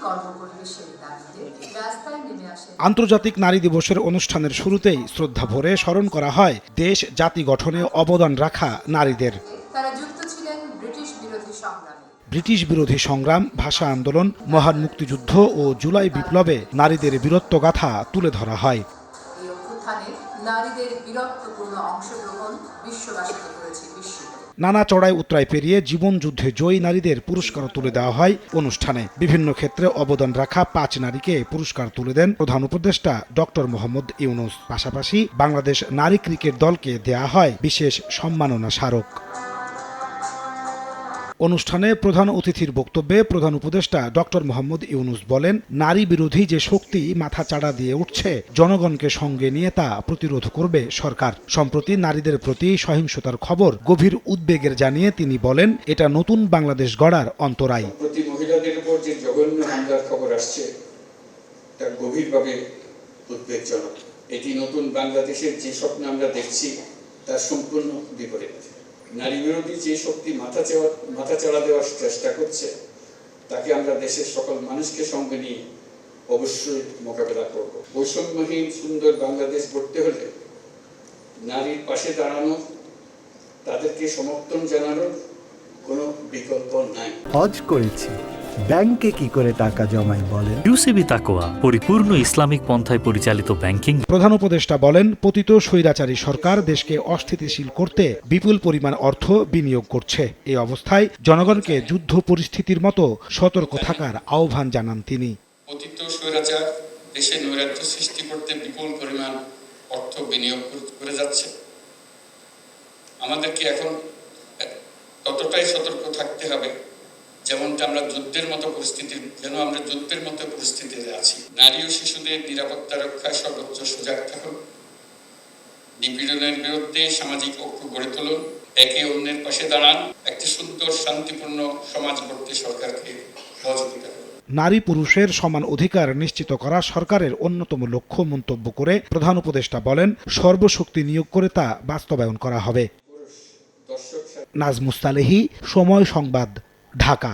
কর্মপরিবেশের দাবিতে রাস্তায় নেমে আসে। আন্তর্জাতিক নারী দিবসের অনুষ্ঠানের শুরুতেই শ্রদ্ধা ভরে স্মরণ করা হয় দেশ জাতি গঠনে অবদান রাখা নারীদের। তারা যুক্ত ছিলেন ব্রিটিশ বিরোধী সংগ্রামে। ব্রিটিশ বিরোধী সংগ্রাম, ভাষা আন্দোলন, মহান মুক্তিযুদ্ধ ও জুলাই বিপ্লবে নারীদের বীরত্বগাথা তুলে ধরা হয়। এই অভ্যুত্থানে নারীদের বীরত্বপূর্ণ অংশগ্রহণ বিশ্ববাসীকে করেছে বিস্মিত। নানা চড়াই উতরাই পেরিয়ে জীবন যুদ্ধে জয়ী নারীদের পুরস্কার তুলে দেওয়া হয় অনুষ্ঠানে। বিভিন্ন ক্ষেত্রে অবদান রাখা 5 নারীকে পুরস্কার তুলে দেন প্রধান উপদেষ্টা ডক্টর মোহাম্মদ ইউনূস। পাশাপাশি বাংলাদেশ নারী ক্রিকেট দলকে দেয়া হয় বিশেষ সম্মাননা স্মারক। অনুষ্ঠানে প্রধান অতিথির বক্তব্যে প্রধান উপদেষ্টা ডক্টর মোহাম্মদ ইউনূস বলেন, নারী বিরোধী যে শক্তি মাথা চাড়া দিয়ে উঠছে, জনগণকে সঙ্গে নিয়ে তা প্রতিরোধ করবে সরকার। সম্প্রতি নারীদের প্রতি সহিংসতার খবর গভীর উদ্বেগের জানিয়ে তিনি বলেন, এটা নতুন বাংলাদেশ গড়ার অন্তরায়। প্রতি মহিলাদের উপর যে জঘন্য হামলার খবর আসছে তা গভীরভাবে উদ্বেগজনক। এটি নতুন বাংলাদেশের যে স্বপ্ন আমরা দেখছি তার সম্পূর্ণ বিপরীত। নারী বিরোধী যে শক্তি মাথা চাড়া দেওয়ার চেষ্টা করছে তাকে আমরা দেশের সকল মানুষকে সঙ্গে নিয়ে অবশ্যই মোকাবেলা করব। বৈষম্যহীন সুন্দর বাংলাদেশ গড়তে হলে নারীর পাশে দাঁড়ানো, তাদেরকে সমর্থন জানানোর কোনো বিকল্প নাই। হজ করেছি, ব্যাংকে কি করে টাকা জমাই বলেন? ইউসিবি তাকওয়া, পরিপূর্ণ ইসলামিক পন্থায় পরিচালিত ব্যাংকিং। প্রধান উপদেষ্টা বলেন, পতিত স্বৈরাচারী সরকার দেশকে অস্থিতিশীল করতে বিপুল পরিমাণ অর্থ বিনিয়োগ করছে। এই অবস্থায় জনগণকে যুদ্ধ পরিস্থিতির মতো সতর্ক থাকার আহ্বান জানান তিনি। পতিত স্বৈরাচার দেশে নৈরাজ্য সৃষ্টি করতে বিপুল পরিমাণ অর্থ বিনিয়োগ করে যাচ্ছে। আমাদেরকে এখন ততটাই সতর্ক থাকতে হবে যেমনটা আমরা যুদ্ধের মতো পরিস্থিতিতে আছি। নারী ও শিশুদের নিরাপত্তা রক্ষায় সর্বোচ্চ সজাগ থাকুন। নিপীড়নের বিরুদ্ধে সামাজিক ঐক্য গড়ে তুলুন। একে অন্যের পাশে দাঁড়ান। একটি সুন্দর শান্তিপূর্ণ সমাজ গড়তে সরকারকে সহযোগিতা করুন। নারী পুরুষের সমান অধিকার নিশ্চিত করা সরকারের অন্যতম লক্ষ্য মন্তব্য করে প্রধান উপদেষ্টা বলেন, সর্বশক্তি নিয়োগ করে তা বাস্তবায়ন করা হবে। নাজমুস সালেহী, সময় সংবাদ, ঢাকা।